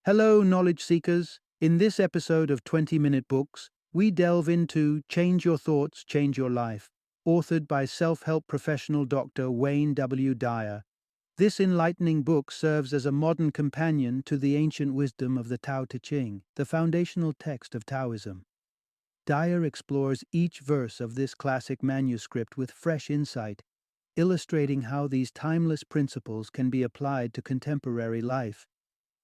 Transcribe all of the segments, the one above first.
Hello, knowledge seekers. In this episode of 20-Minute Books, we delve into Change Your Thoughts, Change Your Life, authored by self-help professional Dr. Wayne W. Dyer. This enlightening book serves as a modern companion to the ancient wisdom of the Tao Te Ching, the foundational text of Taoism. Dyer explores each verse of this classic manuscript with fresh insight, illustrating how these timeless principles can be applied to contemporary life.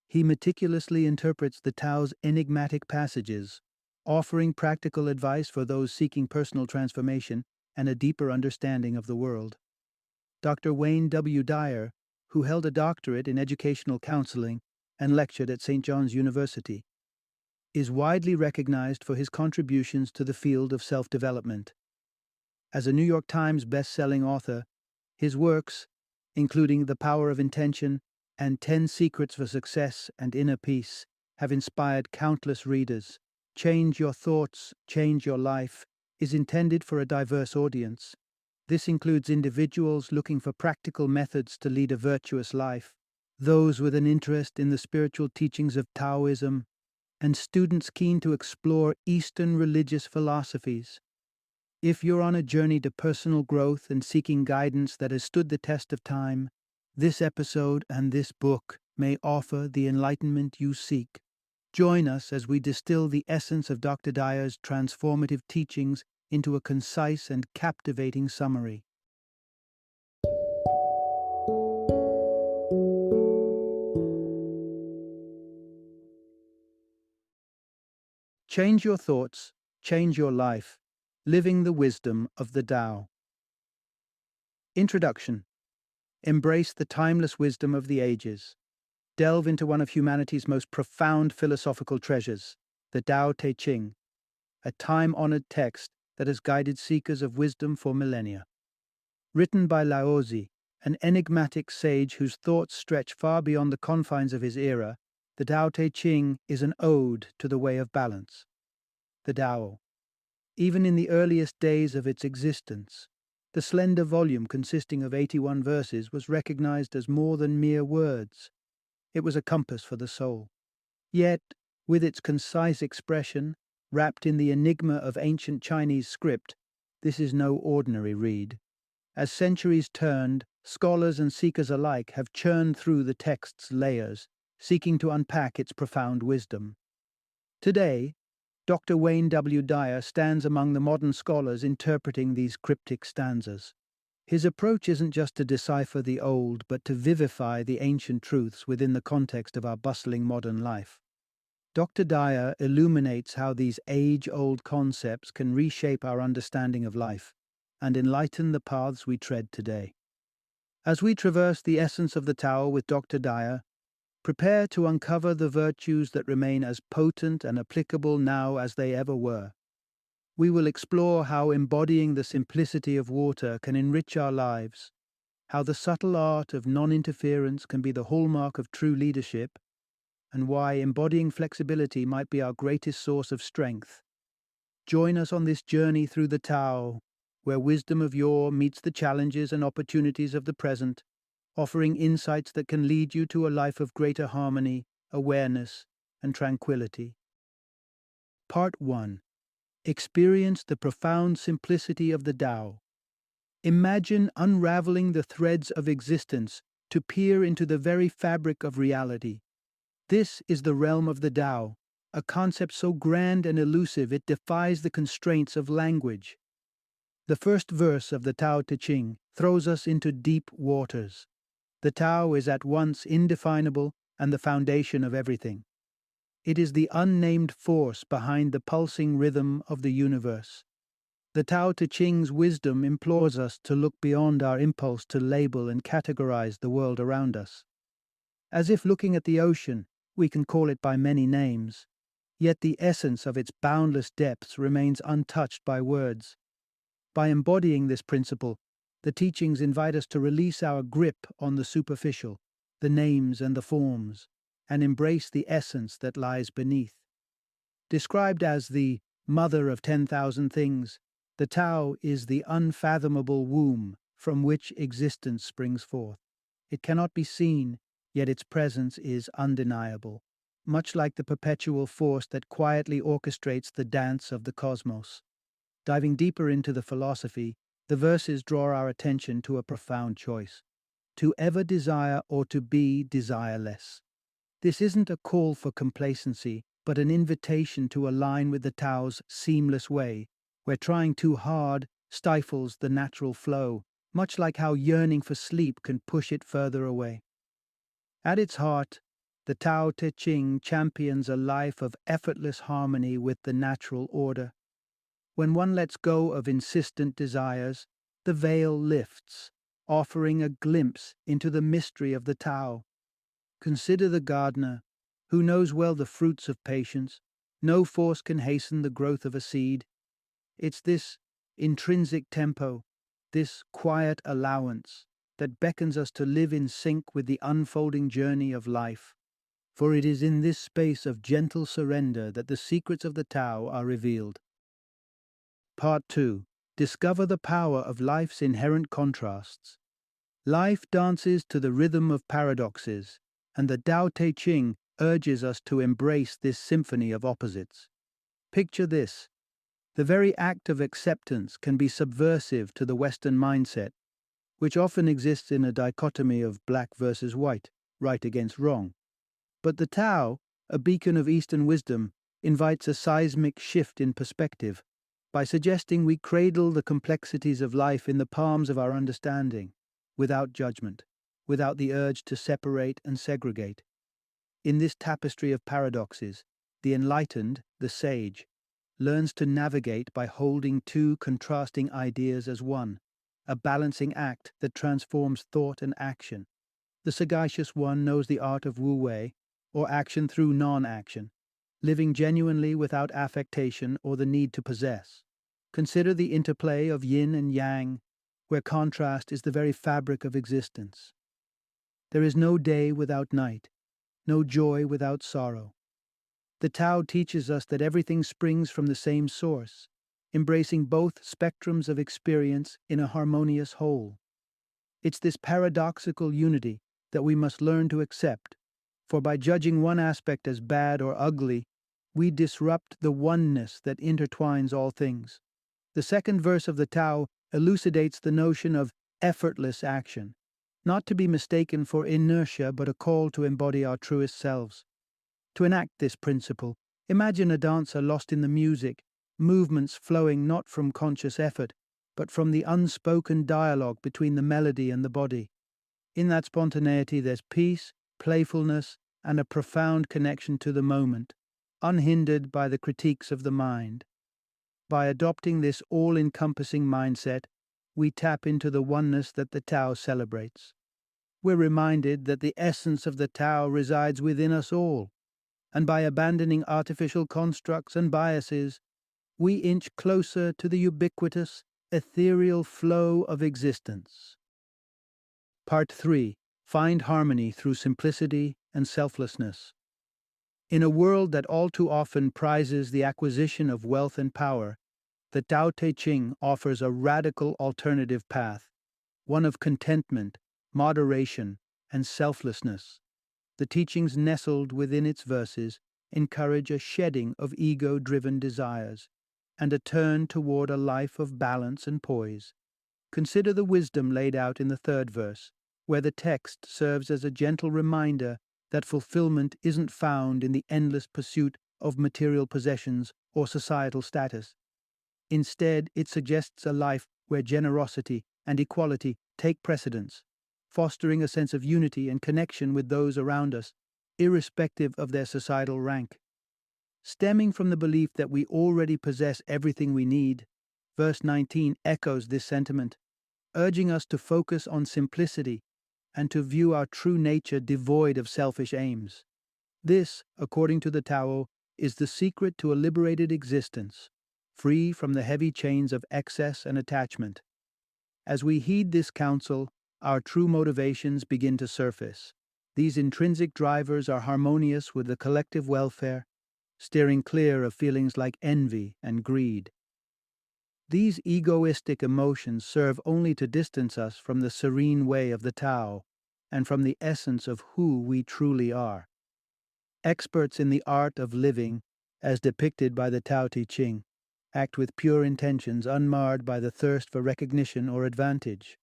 He meticulously interprets the Tao's enigmatic passages, offering practical advice for those seeking personal transformation and a deeper understanding of the world. Dr. Wayne W. Dyer, who held a doctorate in educational counseling and lectured at St. John's University, is widely recognized for his contributions to the field of self-development. As a New York Times best-selling author, his works, including The Power of Intention and 10 Secrets for Success and Inner Peace, have inspired countless readers. Change Your Thoughts, Change Your Life is intended for a diverse audience. This includes individuals looking for practical methods to lead a virtuous life, those with an interest in the spiritual teachings of Taoism, and students keen to explore Eastern religious philosophies. If you're on a journey to personal growth and seeking guidance that has stood the test of time, this episode and this book may offer the enlightenment you seek. Join us as we distill the essence of Dr. Dyer's transformative teachings into a concise and captivating summary. Change Your Thoughts, Change Your Life, Living the Wisdom of the Tao. Introduction. Embrace the timeless wisdom of the ages. Delve into one of humanity's most profound philosophical treasures, the Tao Te Ching, a time-honored text that has guided seekers of wisdom for millennia. Written by Laozi, an enigmatic sage whose thoughts stretch far beyond the confines of his era, the Tao Te Ching is an ode to the way of balance. The Tao. Even in the earliest days of its existence, the slender volume consisting of 81 verses was recognized as more than mere words. It was a compass for the soul. Yet, with its concise expression, wrapped in the enigma of ancient Chinese script, this is no ordinary read. As centuries turned, scholars and seekers alike have churned through the text's layers, seeking to unpack its profound wisdom. Today, Dr. Wayne W. Dyer stands among the modern scholars interpreting these cryptic stanzas. His approach isn't just to decipher the old, but to vivify the ancient truths within the context of our bustling modern life. Dr. Dyer illuminates how these age-old concepts can reshape our understanding of life and enlighten the paths we tread today. As we traverse the essence of the Tao with Dr. Dyer, prepare to uncover the virtues that remain as potent and applicable now as they ever were. We will explore how embodying the simplicity of water can enrich our lives, how the subtle art of non-interference can be the hallmark of true leadership, and why embodying flexibility might be our greatest source of strength. Join us on this journey through the Tao, where wisdom of yore meets the challenges and opportunities of the present, offering insights that can lead you to a life of greater harmony, awareness, and tranquility. Part 1. Experience the profound simplicity of the Tao. Imagine unraveling the threads of existence to peer into the very fabric of reality. This is the realm of the Tao, a concept so grand and elusive it defies the constraints of language. The first verse of the Tao Te Ching throws us into deep waters. The Tao is at once indefinable and the foundation of everything. It is the unnamed force behind the pulsing rhythm of the universe. The Tao Te Ching's wisdom implores us to look beyond our impulse to label and categorize the world around us. As if looking at the ocean, we can call it by many names, yet the essence of its boundless depths remains untouched by words. By embodying this principle, the teachings invite us to release our grip on the superficial, the names and the forms, and embrace the essence that lies beneath. Described as the mother of 10,000 things, the Tao is the unfathomable womb from which existence springs forth. It cannot be seen, yet its presence is undeniable. much like the perpetual force that quietly orchestrates the dance of the cosmos. Diving deeper into the philosophy, the verses draw our attention to a profound choice: to ever desire or to be desireless. This isn't a call for complacency, but an invitation to align with the Tao's seamless way, where trying too hard stifles the natural flow, much like how yearning for sleep can push it further away. At its heart, the Tao Te Ching champions a life of effortless harmony with the natural order. When one lets go of insistent desires, the veil lifts, offering a glimpse into the mystery of the Tao. Consider the gardener, who knows well the fruits of patience. No force can hasten the growth of a seed. It's this intrinsic tempo, this quiet allowance, that beckons us to live in sync with the unfolding journey of life. For it is in this space of gentle surrender that the secrets of the Tao are revealed. Part 2. Discover the power of life's inherent contrasts. Life dances to the rhythm of paradoxes, and the Tao Te Ching urges us to embrace this symphony of opposites. Picture this: the very act of acceptance can be subversive to the Western mindset, which often exists in a dichotomy of black versus white, right against wrong. But the Tao, a beacon of Eastern wisdom, invites a seismic shift in perspective by suggesting we cradle the complexities of life in the palms of our understanding, without judgment, without the urge to separate and segregate. In this tapestry of paradoxes, the enlightened, the sage, learns to navigate by holding two contrasting ideas as one, a balancing act that transforms thought and action. The sagacious one knows the art of wu-wei, or action through non-action, living genuinely without affectation or the need to possess. Consider the interplay of yin and yang, where contrast is the very fabric of existence. There is no day without night, no joy without sorrow. The Tao teaches us that everything springs from the same source, embracing both spectrums of experience in a harmonious whole. It's this paradoxical unity that we must learn to accept, for by judging one aspect as bad or ugly, we disrupt the oneness that intertwines all things. The second verse of the Tao elucidates the notion of effortless action, not to be mistaken for inertia but a call to embody our truest selves. To enact this principle, imagine a dancer lost in the music, movements flowing not from conscious effort, but from the unspoken dialogue between the melody and the body. In that spontaneity there's peace, playfulness, and a profound connection to the moment, unhindered by the critiques of the mind. By adopting this all-encompassing mindset, we tap into the oneness that the Tao celebrates. We're reminded that the essence of the Tao resides within us all, and by abandoning artificial constructs and biases, we inch closer to the ubiquitous, ethereal flow of existence. Part 3. Find harmony through simplicity and selflessness. In a world that all too often prizes the acquisition of wealth and power, the Tao Te Ching offers a radical alternative path, one of contentment, moderation, and selflessness. The teachings nestled within its verses encourage a shedding of ego-driven desires and a turn toward a life of balance and poise. Consider the wisdom laid out in the third verse, where the text serves as a gentle reminder that fulfillment isn't found in the endless pursuit of material possessions or societal status. Instead, it suggests a life where generosity and equality take precedence, fostering a sense of unity and connection with those around us, irrespective of their societal rank. Stemming from the belief that we already possess everything we need, verse 19 echoes this sentiment, urging us to focus on simplicity and to view our true nature devoid of selfish aims. This, according to the Tao, is the secret to a liberated existence, free from the heavy chains of excess and attachment. As we heed this counsel, our true motivations begin to surface. These intrinsic drivers are harmonious with the collective welfare, steering clear of feelings like envy and greed. These egoistic emotions serve only to distance us from the serene way of the Tao and from the essence of who we truly are. Experts in the art of living, as depicted by the Tao Te Ching, act with pure intentions unmarred by the thirst for recognition or advantage.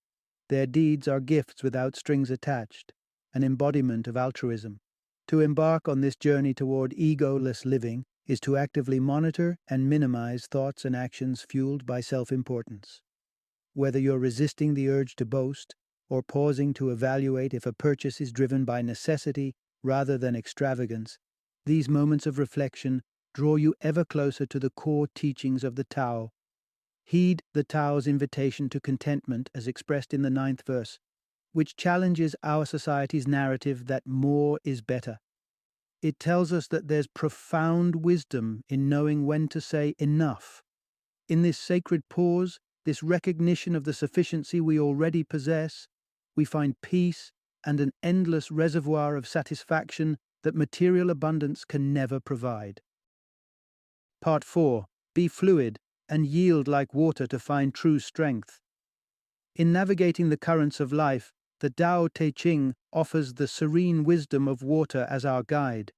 Their deeds are gifts without strings attached, an embodiment of altruism. To embark on this journey toward egoless living is to actively monitor and minimize thoughts and actions fueled by self-importance. Whether you're resisting the urge to boast or pausing to evaluate if a purchase is driven by necessity rather than extravagance, these moments of reflection draw you ever closer to the core teachings of the Tao. Heed the Tao's invitation to contentment as expressed in the ninth verse, which challenges our society's narrative that more is better. It tells us that there's profound wisdom in knowing when to say enough. In this sacred pause, this recognition of the sufficiency we already possess, we find peace and an endless reservoir of satisfaction that material abundance can never provide. Part 4. Be fluid and yield like water to find true strength. In navigating the currents of life, the Tao Te Ching offers the serene wisdom of water as our guide.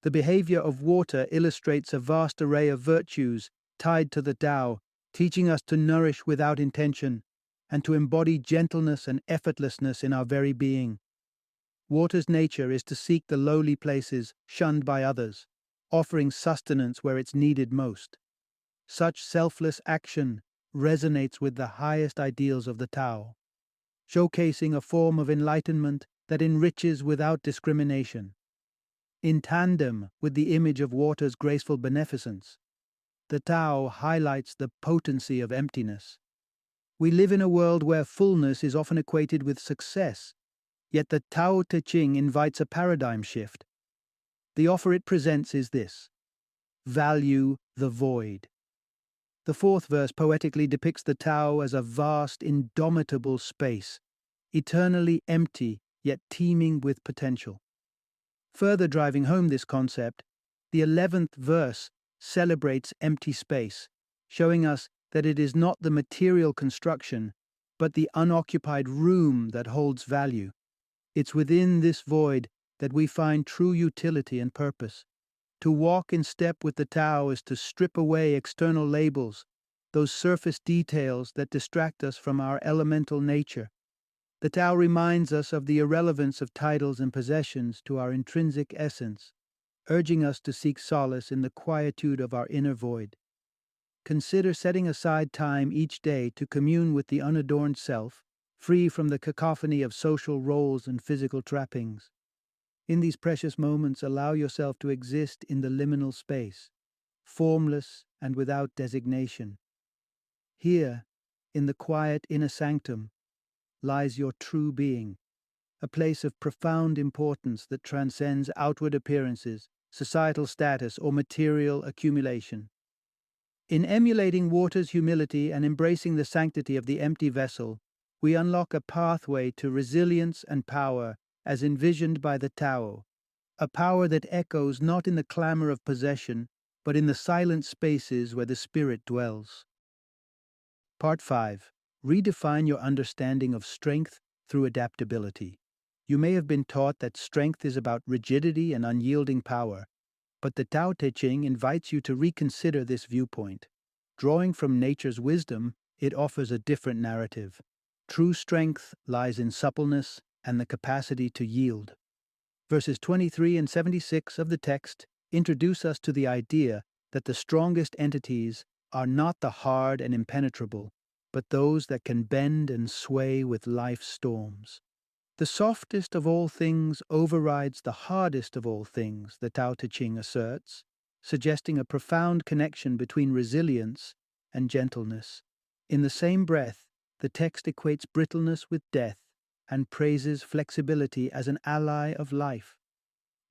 The behavior of water illustrates a vast array of virtues tied to the Tao, teaching us to nourish without intention and to embody gentleness and effortlessness in our very being. Water's nature is to seek the lowly places shunned by others, offering sustenance where it's needed most. Such selfless action resonates with the highest ideals of the Tao, showcasing a form of enlightenment that enriches without discrimination. In tandem with the image of water's graceful beneficence, the Tao highlights the potency of emptiness. We live in a world where fullness is often equated with success, yet the Tao Te Ching invites a paradigm shift. The offer it presents is this: value the void. The fourth verse poetically depicts the Tao as a vast, indomitable space, eternally empty yet teeming with potential. Further driving home this concept, the 11th verse celebrates empty space, showing us that it is not the material construction, but the unoccupied room that holds value. It's within this void that we find true utility and purpose. To walk in step with the Tao is to strip away external labels, those surface details that distract us from our elemental nature. The Tao reminds us of the irrelevance of titles and possessions to our intrinsic essence, urging us to seek solace in the quietude of our inner void. Consider setting aside time each day to commune with the unadorned self, free from the cacophony of social roles and physical trappings. In these precious moments, allow yourself to exist in the liminal space, formless and without designation. Here, in the quiet inner sanctum, lies your true being, a place of profound importance that transcends outward appearances, societal status, or material accumulation. In emulating water's humility and embracing the sanctity of the empty vessel, we unlock a pathway to resilience and power as envisioned by the Tao, a power that echoes not in the clamor of possession, but in the silent spaces where the spirit dwells. Part 5. Redefine your understanding of strength through adaptability. You may have been taught that strength is about rigidity and unyielding power, but the Tao Te Ching invites you to reconsider this viewpoint. Drawing from nature's wisdom, it offers a different narrative. True strength lies in suppleness and the capacity to yield. Verses 23 and 76 of the text introduce us to the idea that the strongest entities are not the hard and impenetrable, but those that can bend and sway with life's storms. The softest of all things overrides the hardest of all things, the Tao Te Ching asserts, suggesting a profound connection between resilience and gentleness. In the same breath, the text equates brittleness with death and praises flexibility as an ally of life.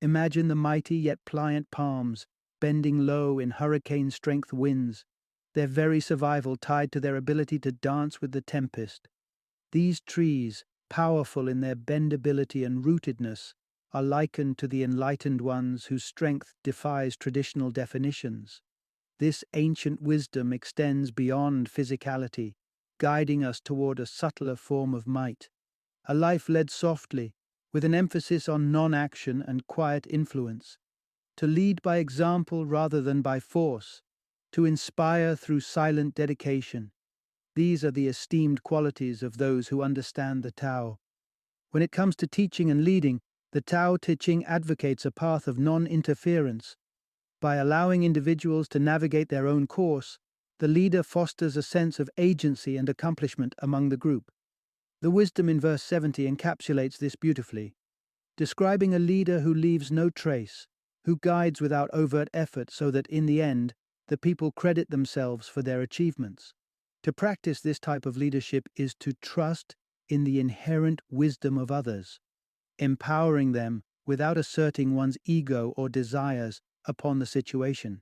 Imagine the mighty yet pliant palms bending low in hurricane-strength winds, their very survival tied to their ability to dance with the tempest. These trees, powerful in their bendability and rootedness, are likened to the enlightened ones whose strength defies traditional definitions. This ancient wisdom extends beyond physicality, guiding us toward a subtler form of might, a life led softly, with an emphasis on non-action and quiet influence. to lead by example rather than by force, to inspire through silent dedication. These are the esteemed qualities of those who understand the Tao. When it comes to teaching and leading, the Tao Te Ching advocates a path of non-interference. By allowing individuals to navigate their own course, the leader fosters a sense of agency and accomplishment among the group. The wisdom in verse 70 encapsulates this beautifully, describing a leader who leaves no trace, who guides without overt effort so that in the end, the people credit themselves for their achievements. To practice this type of leadership is to trust in the inherent wisdom of others, empowering them without asserting one's ego or desires upon the situation.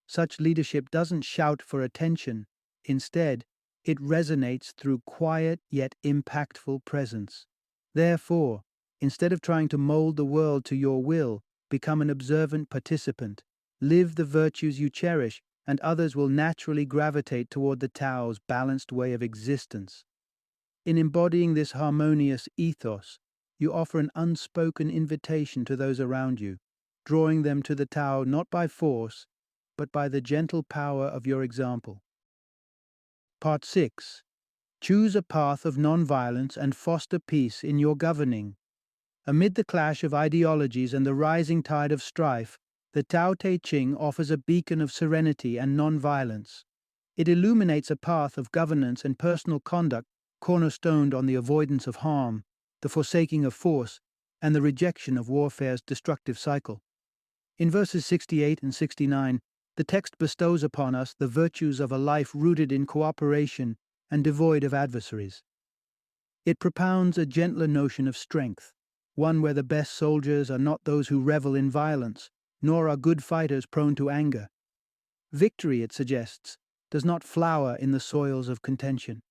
Such leadership doesn't shout for attention. Instead, it resonates through quiet yet impactful presence. Therefore, instead of trying to mold the world to your will, become an observant participant. Live the virtues you cherish, and others will naturally gravitate toward the Tao's balanced way of existence. In embodying this harmonious ethos, you offer an unspoken invitation to those around you, drawing them to the Tao not by force, but by the gentle power of your example. Part 6. Choose a path of nonviolence and foster peace in your governing. Amid the clash of ideologies and the rising tide of strife, the Tao Te Ching offers a beacon of serenity and nonviolence. It illuminates a path of governance and personal conduct cornerstoned on the avoidance of harm, the forsaking of force, and the rejection of warfare's destructive cycle. In verses 68 and 69, the text bestows upon us the virtues of a life rooted in cooperation and devoid of adversaries. It propounds a gentler notion of strength, one where the best soldiers are not those who revel in violence, nor are good fighters prone to anger. Victory, it suggests, does not flower in the soils of contention.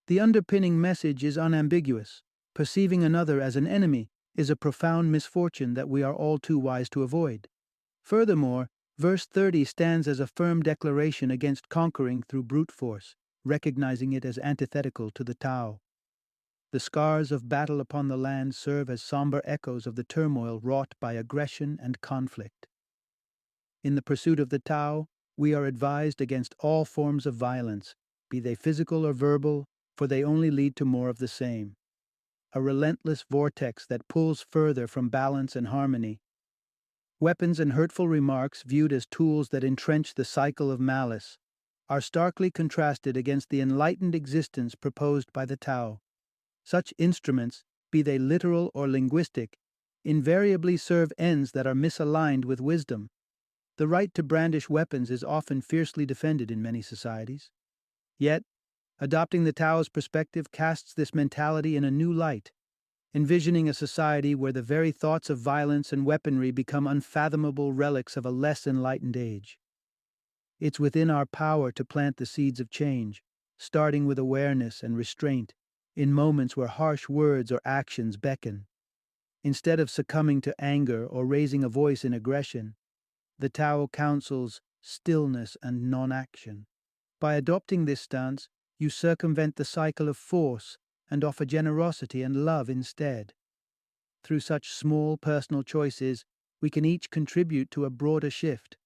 The underpinning message is unambiguous. Perceiving another as an enemy is a profound misfortune that we are all too wise to avoid. Furthermore, verse 30 stands as a firm declaration against conquering through brute force, recognizing it as antithetical to the Tao. The scars of battle upon the land serve as somber echoes of the turmoil wrought by aggression and conflict. In the pursuit of the Tao, we are advised against all forms of violence, be they physical or verbal, for they only lead to more of the same. A relentless vortex that pulls further from balance and harmony. Weapons and hurtful remarks, viewed as tools that entrench the cycle of malice, are starkly contrasted against the enlightened existence proposed by the Tao. Such instruments, be they literal or linguistic, invariably serve ends that are misaligned with wisdom. The right to brandish weapons is often fiercely defended in many societies. Yet, adopting the Tao's perspective casts this mentality in a new light, envisioning a society where the very thoughts of violence and weaponry become unfathomable relics of a less enlightened age. It's within our power to plant the seeds of change, starting with awareness and restraint, in moments where harsh words or actions beckon. Instead of succumbing to anger or raising a voice in aggression, the Tao counsels stillness and non-action. By adopting this stance, you circumvent the cycle of force and offer generosity and love instead. Through such small personal choices, we can each contribute to a broader shift,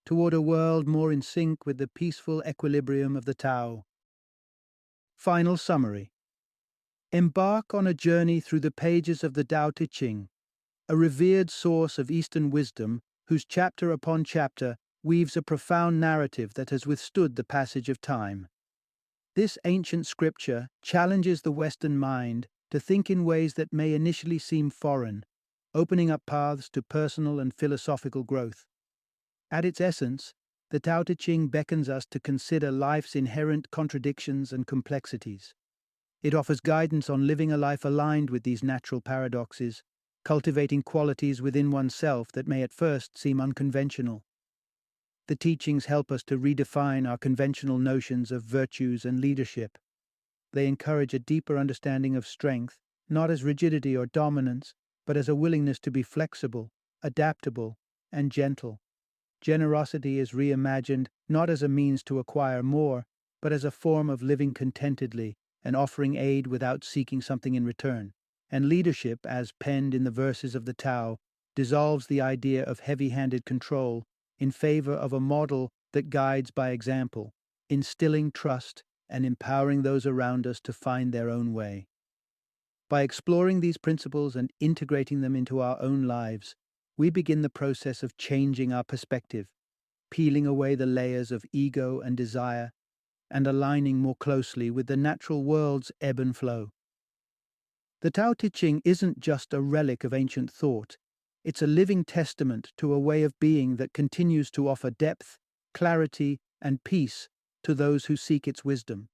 toward a world more in sync with the peaceful equilibrium of the Tao. Final summary. Embark on a journey through the pages of the Tao Te Ching, a revered source of Eastern wisdom whose chapter upon chapter weaves a profound narrative that has withstood the passage of time. This ancient scripture challenges the Western mind to think in ways that may initially seem foreign, opening up paths to personal and philosophical growth. At its essence, the Tao Te Ching beckons us to consider life's inherent contradictions and complexities. It offers guidance on living a life aligned with these natural paradoxes, cultivating qualities within oneself that may at first seem unconventional. The teachings help us to redefine our conventional notions of virtues and leadership. They encourage a deeper understanding of strength, not as rigidity or dominance, but as a willingness to be flexible, adaptable, and gentle. Generosity is reimagined not as a means to acquire more, but as a form of living contentedly and offering aid without seeking something in return. And leadership, as penned in the verses of the Tao, dissolves the idea of heavy-handed control in favor of a model that guides by example, instilling trust and empowering those around us to find their own way. By exploring these principles and integrating them into our own lives, we begin the process of changing our perspective, peeling away the layers of ego and desire, and aligning more closely with the natural world's ebb and flow. The Tao Te Ching isn't just a relic of ancient thought, it's a living testament to a way of being that continues to offer depth, clarity, and peace to those who seek its wisdom.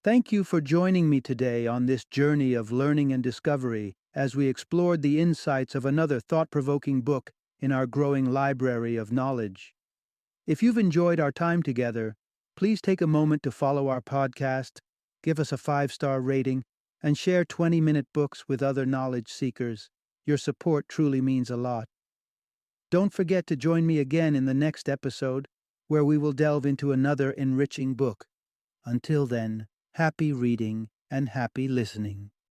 Thank you for joining me today on this journey of learning and discovery as we explored the insights of another thought-provoking book in our growing library of knowledge. If you've enjoyed our time together, please take a moment to follow our podcast, give us a 5-star rating, and share 20-minute books with other knowledge seekers. Your support truly means a lot. Don't forget to join me again in the next episode, where we will delve into another enriching book. Until then, happy reading and happy listening.